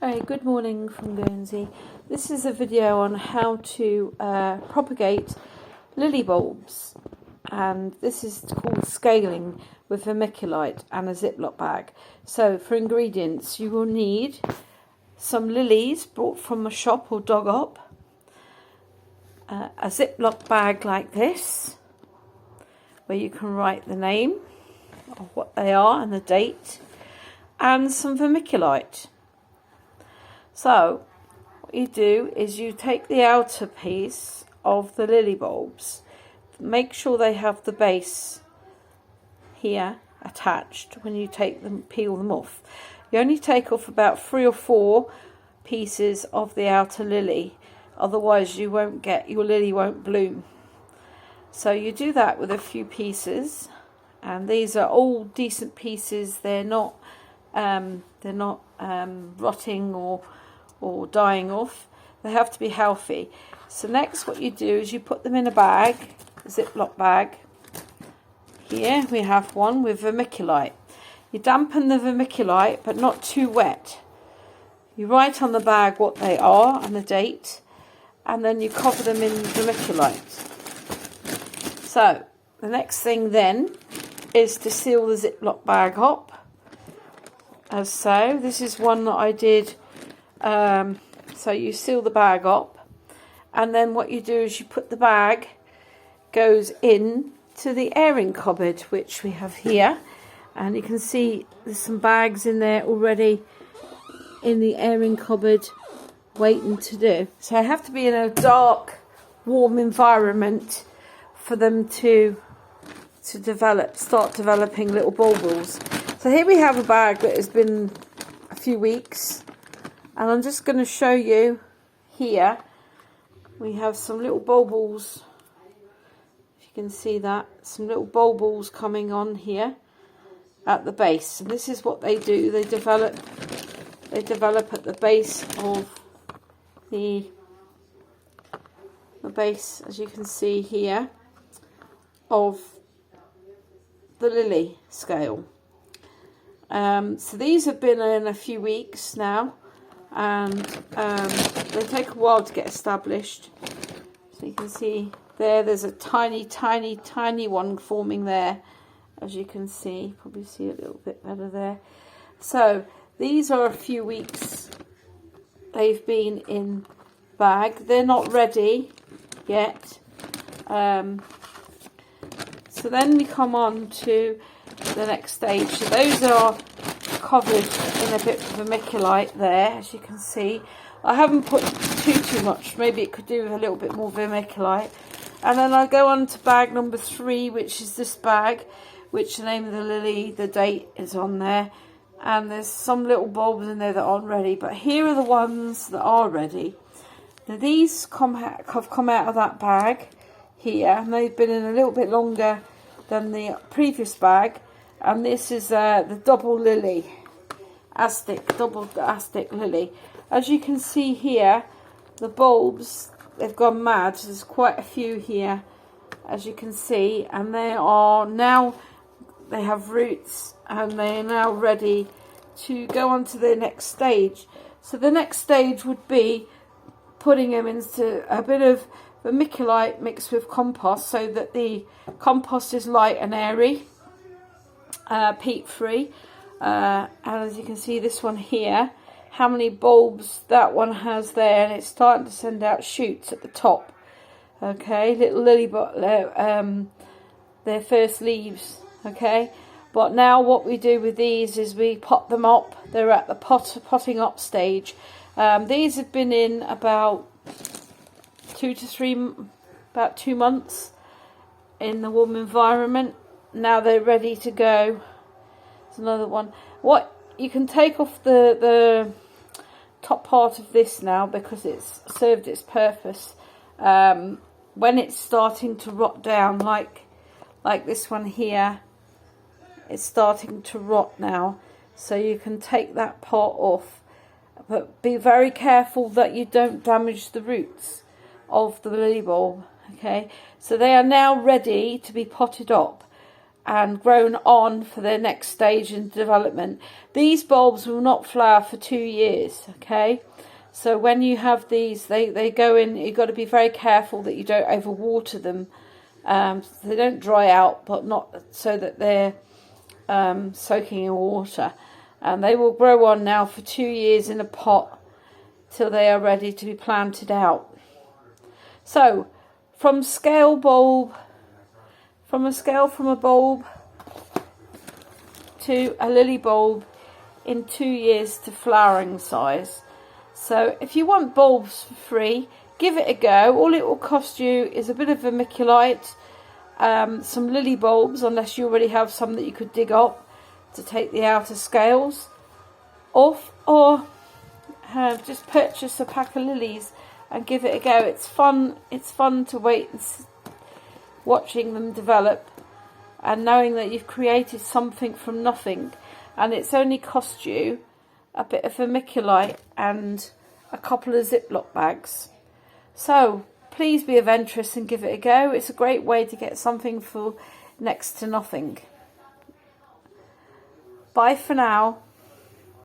Hi, good morning from Guernsey. This is a video on how to propagate lily bulbs, and this is called scaling with vermiculite and a Ziploc bag. So for ingredients you will need some lilies brought from a shop or dog op, a Ziploc bag like this where you can write the name of what they are and the date, and some vermiculite. So what you do is you take the outer piece of the lily bulbs, make sure they have the base here attached when you peel them off. You only take off about 3 or 4 pieces of the outer lily, otherwise your lily won't bloom. So you do that with a few pieces, and these are all decent pieces. They're not rotting or dying off. They have to be healthy. So next what you do is you put them in a bag, a Ziploc bag. Here we have one with vermiculite. You dampen the vermiculite but not too wet. You write on the bag what they are and the date, and then you cover them in vermiculite. So the next thing then is to seal the Ziploc bag up, as so. This is one that I did. So you seal the bag up, and then what you do is you put the bag goes in to the airing cupboard, which we have here, and you can see there's some bags in there already in the airing cupboard waiting to do. So I have to be in a dark, warm environment for them to start developing little bulbils. So here we have a bag that has been a few weeks. And I'm just going to show you here, we have some little bulbils, if you can see that, some little bulbils coming on here at the base. And this is what they do, they develop at the base of the base, as you can see here, of the lily scale. So these have been in a few weeks now, and they take a while to get established. So you can see there's a tiny one forming there, as you can see. Probably see a little bit better there. So these are a few weeks they've been in bag. They're not ready yet. So then we come on to the next stage. So those are covered in a bit of vermiculite there, as you can see. I haven't put too much, maybe it could do with a little bit more vermiculite. And then I go on to bag number 3, which is this bag, which the name of the lily, the date is on there, and there's some little bulbs in there that aren't ready, but here are the ones that are ready. Now these have come out of that bag here, and they've been in a little bit longer than the previous bag. And this is the double Aztec lily. As you can see here, the bulbs, they've gone mad. There's quite a few here, as you can see, and they have roots, and they are now ready to go on to the next stage. So the next stage would be putting them into a bit of vermiculite mixed with compost, so that the compost is light and airy, peat free, and as you can see, this one here, how many bulbs that one has there, and it's starting to send out shoots at the top. Okay, little lily, their first leaves. Okay, but now what we do with these is we pot them up. They're at the potting up stage. These have been in about 2 months in the warm environment. Now they're ready to go. There's another one. What you can take off the top part of this now, because it's served its purpose. When it's starting to rot down, like this one here, it's starting to rot now, so you can take that part off, but be very careful that you don't damage the roots of the lily bulb. Okay, so they are now ready to be potted up. and grown on for their next stage in development. These bulbs will not flower for 2 years, okay? So when you have these, they go in, you've got to be very careful that you don't overwater them. So they don't dry out, but not so that they're soaking in water. And they will grow on now for 2 years in a pot till they are ready to be planted out. So from a bulb to a lily bulb in 2 years to flowering size. So if you want bulbs for free, give it a go. All it will cost you is a bit of vermiculite, some lily bulbs, unless you already have some that you could dig up to take the outer scales off, or just purchase a pack of lilies and give it a go. It's fun to wait and watching them develop and knowing that you've created something from nothing, and it's only cost you a bit of vermiculite and a couple of Ziploc bags. So please be of interest and give it a go. It's a great way to get something for next to nothing. Bye for now.